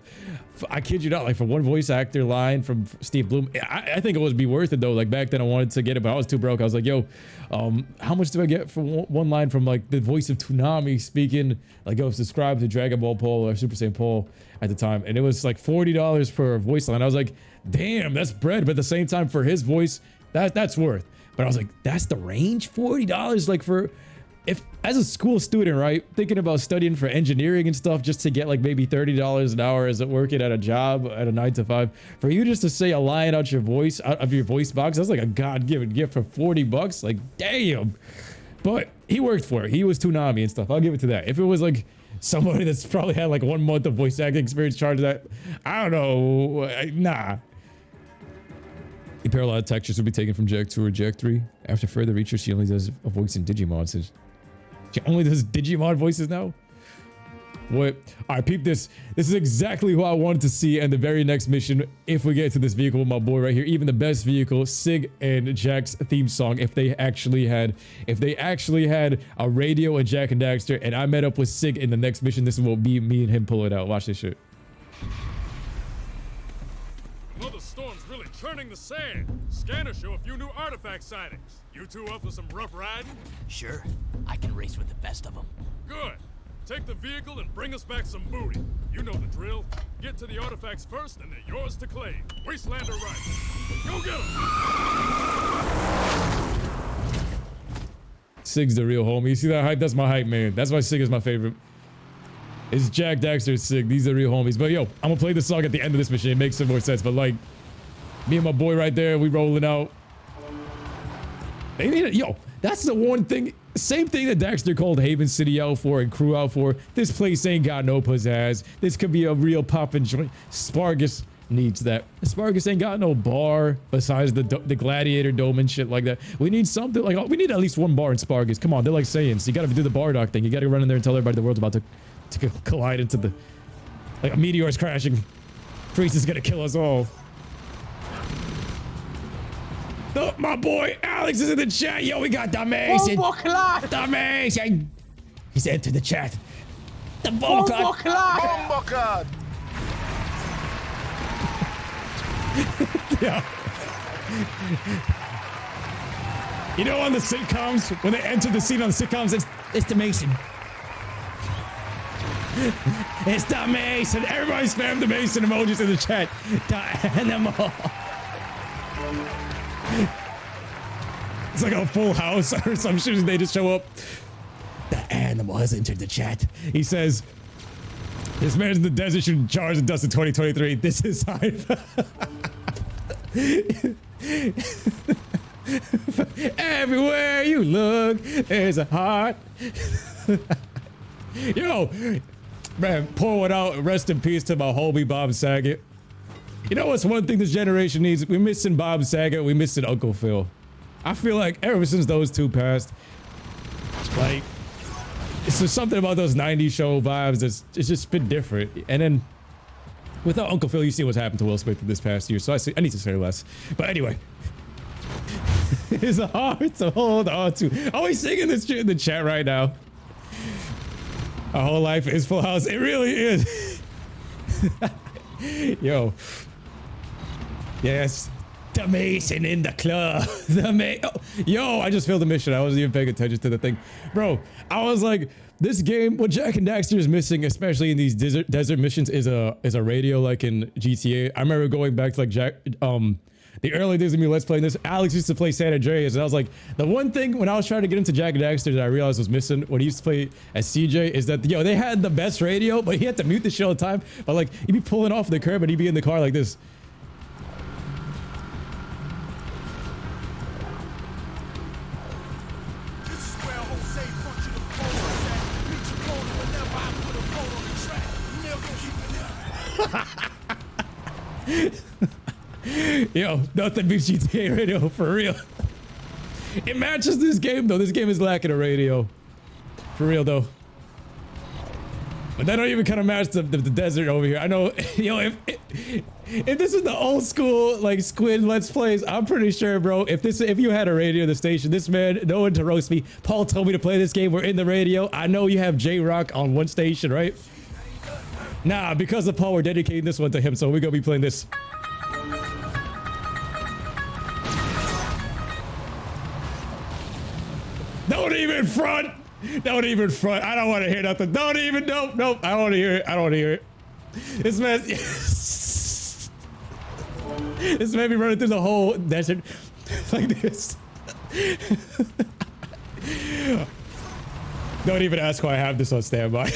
I kid you not, like for one voice actor line from Steve Bloom, I think it would be worth it though. Like back then I wanted to get it, but I was too broke. I was like, yo, how much do I get for one line from like the voice of Toonami speaking? Like, yo, subscribe to DragonBallPaul or Super Saiyan Paul at the time, and it was like $40 per voice line. I was like, damn, that's bread. But at the same time, for his voice, that's worth. But I was like, that's the range? $40 like for, if as a school student, right, thinking about studying for engineering and stuff just to get like maybe $30 an hour as working at a job at a 9 to 5, for you just to say a line out your voice, out of your voice box, that's like a God-given gift for $40. Like, damn. But he worked for it. He was Toonami and stuff. I'll give it to that. If it was like somebody that's probably had like 1 month of voice acting experience charge that, I don't know, nah. The parallel textures will be taken from Jak 2 or Jak 3. After further research, she only does a voice in Digimon. So she only does Digimon voices now? What? Alright, peep this. This is exactly who I wanted to see in the very next mission if we get to this vehicle with my boy right here. Even the best vehicle, Sig and Jak's theme song, if they actually had a radio and Jak and Daxter, and I met up with Sig in the next mission, this will be me and him pull it out. Watch this shit. Well, the storm's really churning the sand. Scanners show a few new artifact sightings. You two up for some rough riding? Sure. I can race with the best of them. Good. Take the vehicle and bring us back some booty. You know the drill. Get to the artifacts first and they're yours to claim. Wasteland or right. Go get them! Sig's the real homie. You see that hype? That's my hype, man. That's why Sig is my favorite. It's Jack, Daxter, Sig. These are real homies. But yo, I'm gonna play the song at the end of this mission. It makes some more sense. But like, me and my boy right there, we rolling out. They need it. Yo, that's the one thing. Same thing that Daxter called Haven City out for and crew out for. This place ain't got no pizzazz. This could be a real poppin' joint. Spargus needs that. Spargus ain't got no bar besides the Gladiator Dome and shit like that. We need something like, we need at least one bar in Spargus. Come on, they're like Saiyans. You gotta do the bar dock thing. You gotta run in there and tell everybody the world's about to collide into the, like a meteor's crashing. Priest is gonna kill us all. Oh, my boy Alex is in the chat. Yo, we got the Mason. The Mason. He's entered the chat. The Bombo Clock. Yeah. You know, on the sitcoms, when they enter the scene on the sitcoms, it's the Mason. It's the Mason. Everybody spam the Mason emojis in the chat. The animal. It's like a full house or some shit. They just show up. The animal has entered the chat. He says, "This man's in the desert shooting jars of dust in 2023. This is hype." Everywhere you look, there's a heart. Yo, man, pour it out. Rest in peace to my homie Bob Saget. You know what's one thing this generation needs? We're missing Bob Saget. We're missing Uncle Phil. I feel like ever since those two passed, like, it's just something about those 90s show vibes that's it's just been different. And then without Uncle Phil, you see what's happened to Will Smith this past year. So I need to say less. But anyway, it's hard to hold on to. Oh, he's singing this shit in the chat right now. Our whole life is Full House. It really is. Yo. Yes. The Mason in the club. Yo, I just failed the mission. I wasn't even paying attention to the thing. Bro, I was like, this game, what Jack and Daxter is missing, especially in these desert missions, is a radio like in GTA. I remember going back to like the early days of me let's playing this. Alex used to play San Andreas, and I was like, the one thing when I was trying to get into Jack and Daxter that I realized was missing when he used to play as CJ is that, yo, they had the best radio, but he had to mute the shit all the time. But like, he'd be pulling off the curb and he'd be in the car like this. Yo, nothing beats GTA radio for real. It matches this game though. This game is lacking a radio. For real though. But they don't even kind of match the desert over here. I know, yo, if this is the old school like Squid Let's Plays, I'm pretty sure, bro, if you had a radio in the station, this man, no one to roast me. Paul told me to play this game. We're in the radio. I know you have J-Rock on one station, right? Nah, because of Paul, we're dedicating this one to him, so we're gonna be playing this. Don't even front! Don't even front. I don't want to hear nothing. Don't even, nope. I don't want to hear it. I don't want to hear it. This man, this man be running through the whole desert like this. Don't even ask why I have this on standby.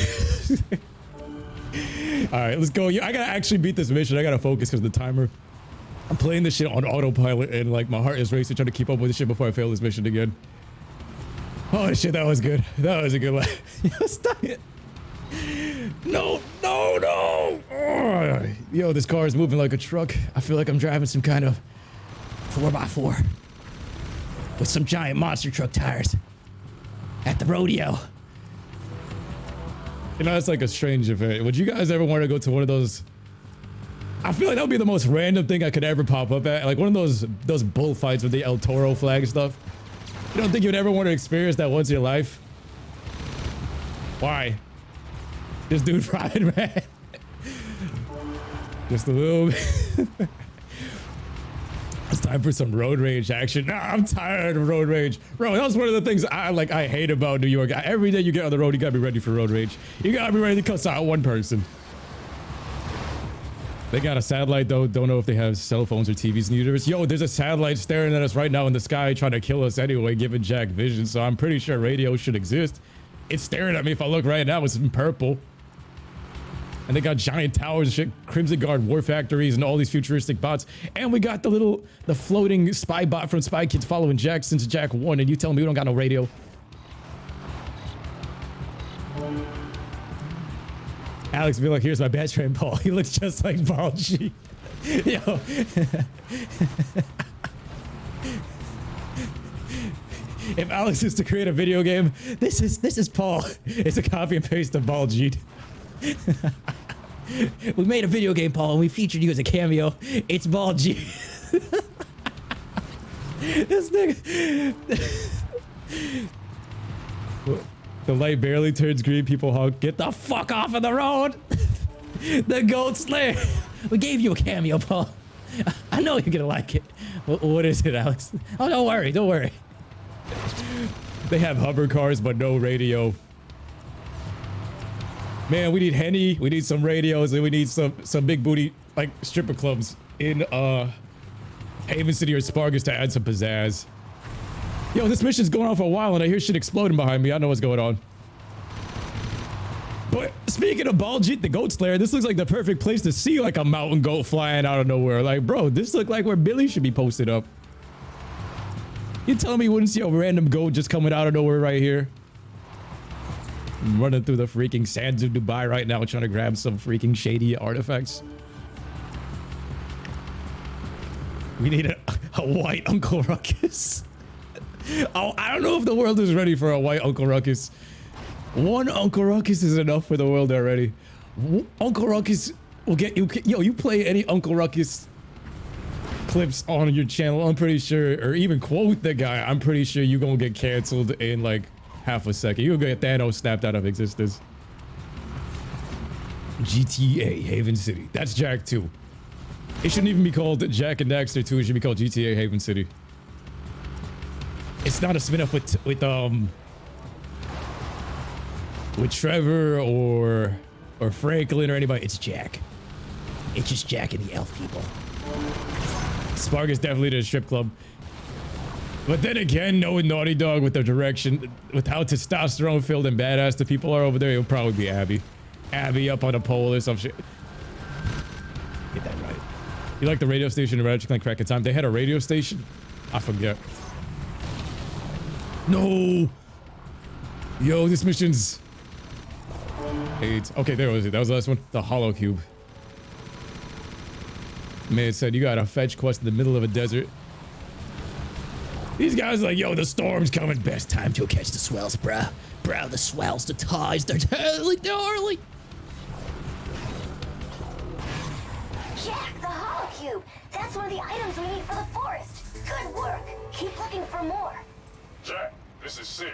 All right, let's go. I gotta actually beat this mission. I gotta focus because of the timer. I'm playing this shit on autopilot and like my heart is racing trying to keep up with this shit before I fail this mission again. Oh shit, that was good. That was a good one. Stop it. No. Oh, yo, this car is moving like a truck. I feel like I'm driving some kind of 4x4 with some giant monster truck tires at the rodeo. You know, that's like a strange event. Would you guys ever want to go to one of those? I feel like that would be the most random thing I could ever pop up at. Like one of those bullfights with the El Toro flag and stuff. You don't think you'd ever want to experience that once in your life? Why? This dude fried, man. Just a little bit. It's time for some road rage action. Nah, I'm tired of road rage. Bro, that was one of the things I hate about New York. Every day you get on the road, you gotta be ready for road rage. You gotta be ready to cuss out one person. They got a satellite though. Don't know if they have cell phones or TVs in the universe. Yo, there's a satellite staring at us right now in the sky trying to kill us anyway, giving Jack vision. So I'm pretty sure radio should exist. It's staring at me. If I look right now, it's in purple. And they got giant towers and shit, Crimson Guard war factories and all these futuristic bots. And we got the floating spy bot from Spy Kids following Jack since Jack 1. And you tell me we don't got no radio. Alex be like, here's my best friend Paul. He looks just like Paul G. Yo. If Alex is to create a video game, this is Paul. It's a copy and paste of Ball G. We made a video game, Paul, and we featured you as a cameo. It's Ball G. This nigga. The light barely turns green. People honk. Get the fuck off of the road. The Goat Slayer. We gave you a cameo, Paul. I know you're gonna like it. What is it, Alex? Oh, don't worry. Don't worry. They have hover cars, but no radio. Man, we need Henny, we need some radios, and we need some big booty, like, stripper clubs in, Haven City or Spargus to add some pizzazz. Yo, this mission's going on for a while, and I hear shit exploding behind me. I know what's going on. But speaking of Baljeet, the Goat Slayer, this looks like the perfect place to see, like, a mountain goat flying out of nowhere. Like, bro, this looks like where Billy should be posted up. You tell me you wouldn't see a random goat just coming out of nowhere right here? I'm running through the freaking sands of Dubai right now trying to grab some freaking shady artifacts. We need a white Uncle Ruckus. Oh, I don't know if the world is ready for a white Uncle Ruckus. One Uncle Ruckus is enough for the world already. Uncle Ruckus will get you. Yo, you play any Uncle Ruckus clips on your channel, I'm pretty sure, or even quote the guy, I'm pretty sure you're gonna get canceled in like half a second. You'll get Thanos snapped out of existence. GTA Haven City. That's Jack 2. It shouldn't even be called Jack and Daxter 2. It should be called GTA Haven City. It's not a spin-off with Trevor or Franklin or anybody. It's Jack. It's just Jack and the elf people. Spargus definitely did a strip club. But then again, knowing Naughty Dog with their direction, with how testosterone filled and badass the people are over there, it'll probably be Abby. Abby up on a pole or some shit. Get that right. You like the radio station in Ratchet Clank Crack of Time? They had a radio station? I forget. No! Yo, this mission's 8. Okay, there was it. That was the last one. The Hollow Cube. Man said you got a fetch quest in the middle of a desert. These guys are like, yo, the storm's coming. Best time to catch the swells, bruh. Bruh, the swells, the tides, they're early, they're early. Jack, the Hollow Cube. That's one of the items we need for the forest. Good work. Keep looking for more. Jack, this is Sid.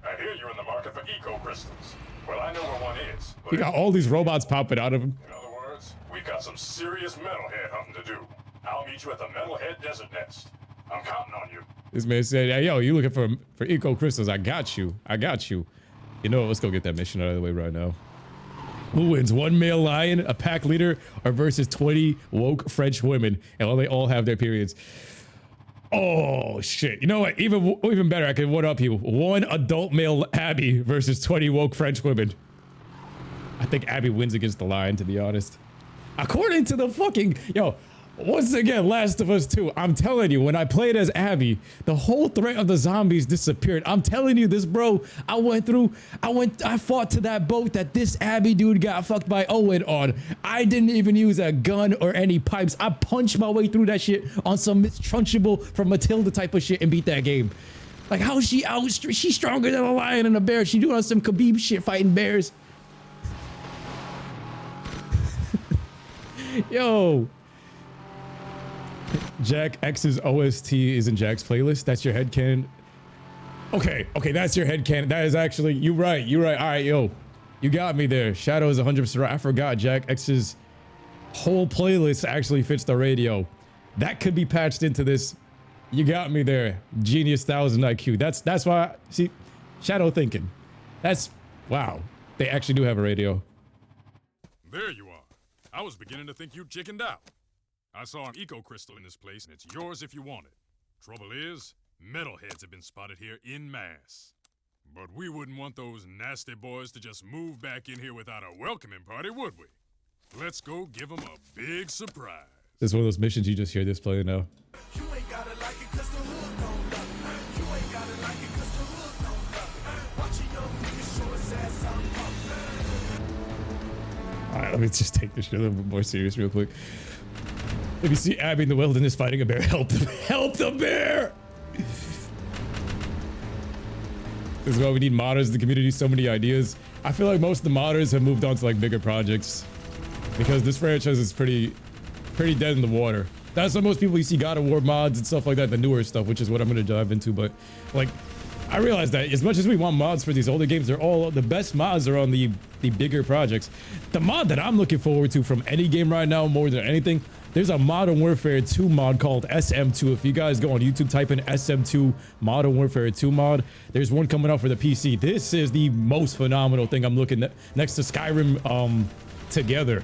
I hear you're in the market for eco crystals. Well, I know where one is. He got all these robots popping out of him. In other words, we've got some serious metalhead hunting to do. I'll meet you at the Metalhead Desert Nest. I'm counting on you. This man said, hey, yo, you looking for eco crystals? I got you. I got you. You know what? Let's go get that mission out of the way right now. Who wins? One male lion, a pack leader, or versus 20 woke French women? And they all have their periods. Oh, shit. You know what? Even better, I can one up you. One adult male Abby versus 20 woke French women. I think Abby wins against the lion, to be honest. According to the fucking... Yo, once again, Last of Us 2. I'm telling you, when I played as Abby, the whole threat of the zombies disappeared. I'm telling you this, bro. I fought to that boat that this Abby dude got fucked by Owen on. I didn't even use a gun or any pipes. I punched my way through that shit on some Miss Trunchable from Matilda type of shit and beat that game. Like, how is she out? She's stronger than a lion and a bear. She doing some Khabib shit fighting bears. Yo. Jack X's OST is in Jack's playlist. That's your headcanon. Okay, that's your headcanon. That is actually, you're right. All right, yo. You got me there. Shadow is 100% right. I forgot Jack X's whole playlist actually fits the radio. That could be patched into this. You got me there. Genius 1000 IQ. That's why, see, shadow thinking. That's, wow. They actually do have a radio. There you are. I was beginning to think you chickened out. I saw an eco crystal in this place, and it's yours if you want it. Trouble is, metalheads have been spotted here en masse. But we wouldn't want those nasty boys to just move back in here without a welcoming party, would we? Let's go give them a big surprise. This is one of those missions you just hear this playing now. You ain't gotta like it 'cause the hood don't love it. You ain't gotta like it 'cause the hood don't love it. Watch a young nigga show his ass out. All right, let me just take this shit a little bit more serious real quick. If you see Abby in the wilderness fighting a bear, help the bear! This is why we need modders in the community, so many ideas. I feel like most of the modders have moved on to like bigger projects because this franchise is pretty dead in the water. That's why most people you see God of War mods and stuff like that, the newer stuff, which is what I'm gonna dive into. But like, I realize that as much as we want mods for these older games, they're all the best mods are on the bigger projects. The mod that I'm looking forward to from any game right now, more than anything, there's a Modern Warfare 2 mod called SM2. If you guys go on YouTube, type in SM2 Modern Warfare 2 mod. There's one coming out for the PC. This is the most phenomenal thing I'm looking at next to Skyrim together.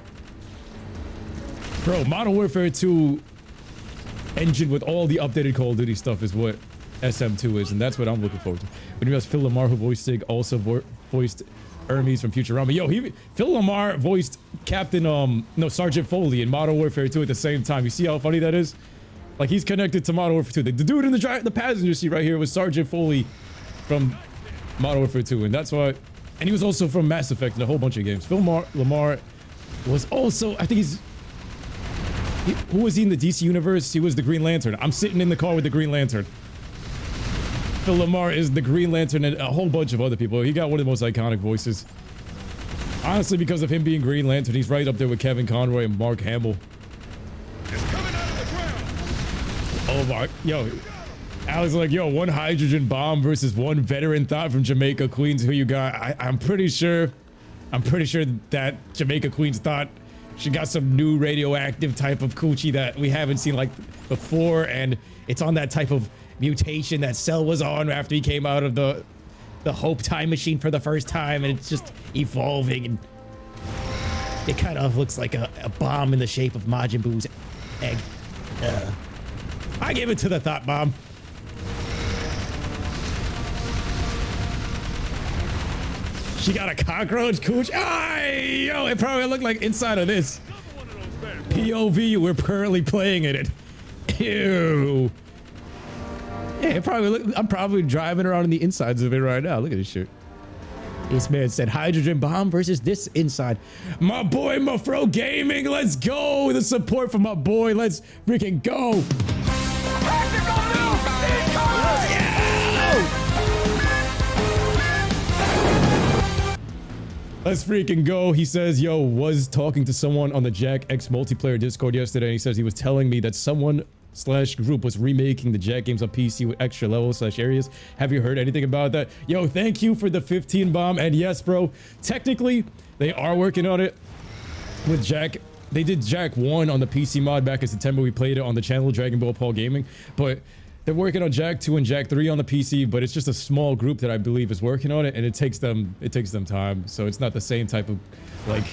Bro, Modern Warfare 2 engine with all the updated Call of Duty stuff is what SM2 is, and that's what I'm looking forward to. When you guys Phil Lamar, who voiced Sig, also voiced Hermes from Futurama. Yo, Phil Lamar voiced Captain Sergeant Foley in Modern Warfare 2 at the same time. You see how funny that is? Like, he's connected to Modern Warfare 2. The dude in the passenger seat right here was Sergeant Foley from Modern Warfare 2, and that's why. And he was also from Mass Effect and a whole bunch of games. Phil Lamar was also, I think who was he in the DC universe? He was the Green Lantern. I'm sitting in the car with the Green Lantern. Phil Lamar is the Green Lantern and a whole bunch of other people. He got one of the most iconic voices. Honestly, because of him being Green Lantern, he's right up there with Kevin Conroy and Mark Hamill. It's coming out of the ground. Oh my, yo. Alex like, yo, one hydrogen bomb versus one veteran thought from Jamaica Queens. Who you got? I'm pretty sure that Jamaica Queens thought she got some new radioactive type of coochie that we haven't seen like before, and it's on that type of mutation that Cell was on after he came out of the Hope time machine for the first time, and it's just evolving, and it kind of looks like a bomb in the shape of Majin Buu's egg. I gave it to the thought bomb. She got a cockroach cooch. Ay, yo, it probably looked like inside of this. POV, we're currently playing in it. Ew. Yeah, it probably I'm probably driving around in the insides of it right now. Look at this shit. This man said hydrogen bomb versus this inside. My boy Mafro Gaming, let's go. The support from my boy. Let's freaking go. Let's freaking go. He says, yo, was talking to someone on the Jack X multiplayer Discord yesterday. And he says he was telling me that someone / group was remaking the Jack games on PC with extra levels / areas. Have you heard anything about that? Yo, thank you for the 15 bomb. And yes, bro, technically they are working on it with Jack. They did Jack 1 on the PC mod back in September. We played it on the channel DragonBallPaul Gaming, but they're working on Jack 2 and Jack 3 on the PC, but it's just a small group that I believe is working on it, and it takes them time. So it's not the same type of like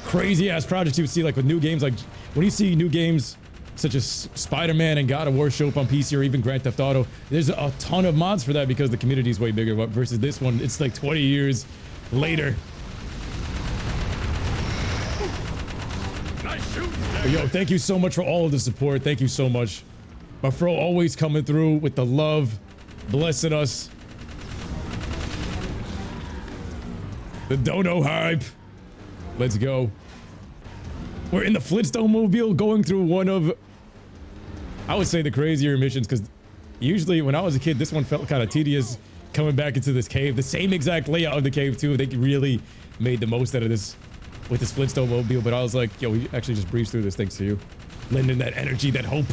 crazy ass projects you would see like with new games. Like when you see new games such as Spider-Man and God of War show up on PC, or even Grand Theft Auto, there's a ton of mods for that because the community is way bigger. But versus this one, it's like 20 years later. Nice shooting. But yo, thank you so much for all of the support. Thank you so much. My fro always coming through with the love, blessing us. The dono hype. Let's go. We're in the Flintstone mobile going through one of, I would say, the crazier missions, because usually when I was a kid, this one felt kind of tedious coming back into this cave. The same exact layout of the cave too. They really made the most out of this with this Flintstone mobile, but I was like, yo, we actually just breezed through this thanks to you. Lending that energy, that hope.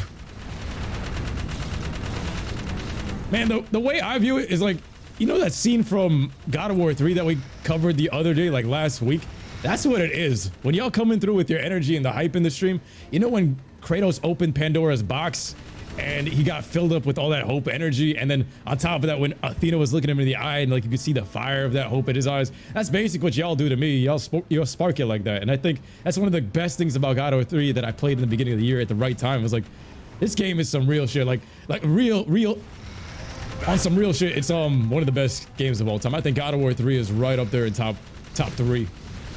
Man, the way I view it is like, you know that scene from God of War 3 that we covered the other day, like last week? That's what it is. When y'all coming through with your energy and the hype in the stream, you know when Kratos opened Pandora's box and he got filled up with all that hope energy. And then on top of that, when Athena was looking him in the eye and like you could see the fire of that hope in his eyes, that's basically what y'all do to me. Y'all spark it like that. And I think that's one of the best things about God of War 3 that I played in the beginning of the year at the right time. It was like, this game is some real shit, like real on some real shit. It's one of the best games of all time. I think God of War 3 is right up there in top 3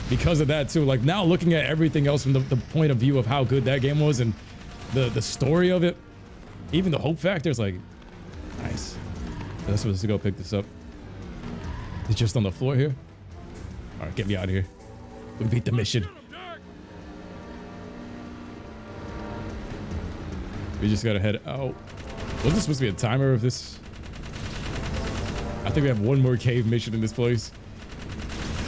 because of that too. Like now looking at everything else from the point of view of how good that game was and the story of it, even the hope factor is like nice. Let's supposed to go pick this up. It's just on the floor here. All right, get me out of here. We beat the mission. We just gotta head out. Was this supposed to be a timer of this? I think we have one more cave mission in this place.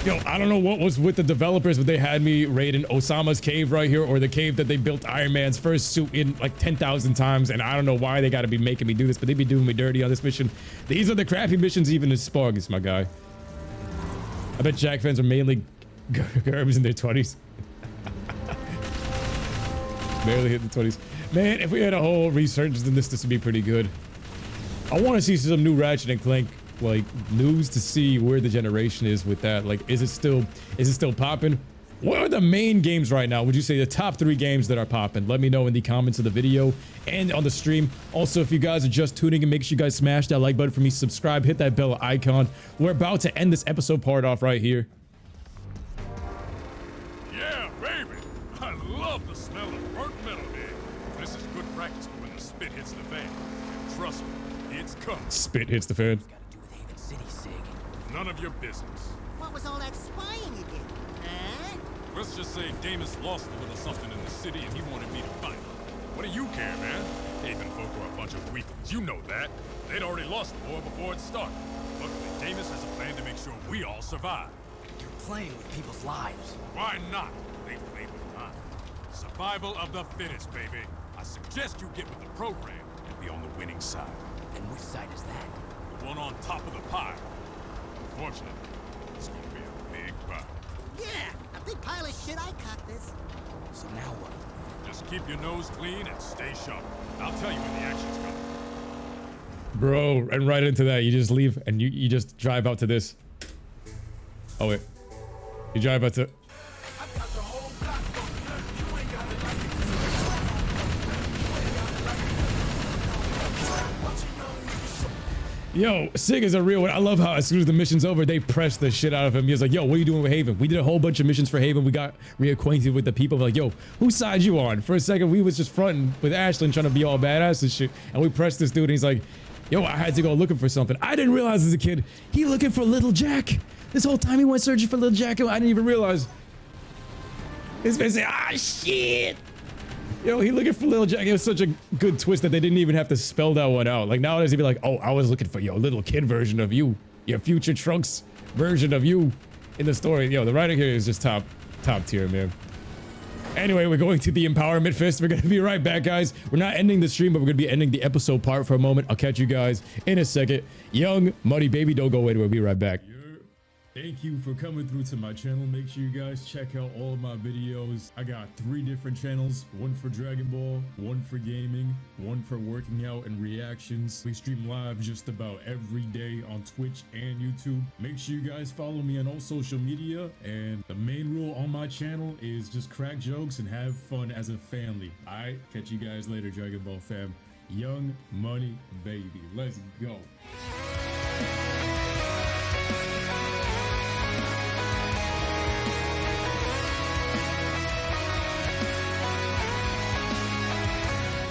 Yo, I don't know what was with the developers, but they had me raiding Osama's cave right here, or the cave that they built Iron Man's first suit in like 10,000 times. And I don't know why they gotta be making me do this, but they be doing me dirty on this mission. These are the crappy missions even as Spargus, my guy. I bet Jack fans are mainly Gerbs in their 20s. Barely hit the 20s. Man, if we had a whole resurgence in this would be pretty good. I want to see some new Ratchet and Clank like news to see where the generation is with that. Like, is it still popping? What are the main games right now? Would you say the top 3 games that are popping? Let me know in the comments of the video and on the stream. Also, if you guys are just tuning in, make sure you guys smash that like button for me, subscribe, hit that bell icon. We're about to end this episode part off right here. Yeah, baby. I love the smell of burnt metal here. This is good practice for when the spit hits the fan. And trust me, it's coming. Spit hits the fan. None of your business. What was all that spying you did? Huh? Let's just say Damus lost a little something in the city and he wanted me to fight. What do you care, man? Haven folk are a bunch of weaklings. You know that. They'd already lost the war before it started. Luckily, Damus has a plan to make sure we all survive. You're playing with people's lives. Why not? They played with mine. Survival of the fittest, baby. I suggest you get with the program and be on the winning side. And which side is that? The one on top of the pile. Unfortunately, it's gonna be a big pile. Yeah, a big pile of shit. I caught this. So now what? Just keep your nose clean and stay sharp. I'll tell you when the action's coming. Bro, and right into that, you just leave and you just drive out to this. Oh wait. You drive out to... Yo, Sig is a real one. I love how as soon as the mission's over, they press the shit out of him. He was like, yo, what are you doing with Haven? We did a whole bunch of missions for Haven. We got reacquainted with the people. Like, yo, whose side you on? For a second, we was just fronting with Ashlyn trying to be all badass and shit. And we pressed this dude and he's like, yo, I had to go looking for something. I didn't realize as a kid, he looking for Little Jack. This whole time he went searching for Little Jack. I didn't even realize. This man said, ah, shit. Yo, he looking for Little Jack. It was such a good twist that they didn't even have to spell that one out. Like nowadays he'd be like, oh, I was looking for your little kid version of you. Your future Trunks version of you in the story. Yo, the writing here is just top tier, man. Anyway, we're going to the Empowerment Fist. We're going to be right back, guys. We're not ending the stream, but we're going to be ending the episode part for a moment. I'll catch you guys in a second. Young Money Baby, don't go anywhere. We'll be right back. Thank you for coming through to my channel. Make sure you guys check out all of my videos. I got 3 different channels, one for Dragon Ball, one for gaming, one for working out and reactions. We stream live just about every day on Twitch and YouTube. Make sure you guys follow me on all social media. And the main rule on my channel is just crack jokes and have fun as a family. All right, catch you guys later, Dragon Ball fam. Young Money Baby, let's go.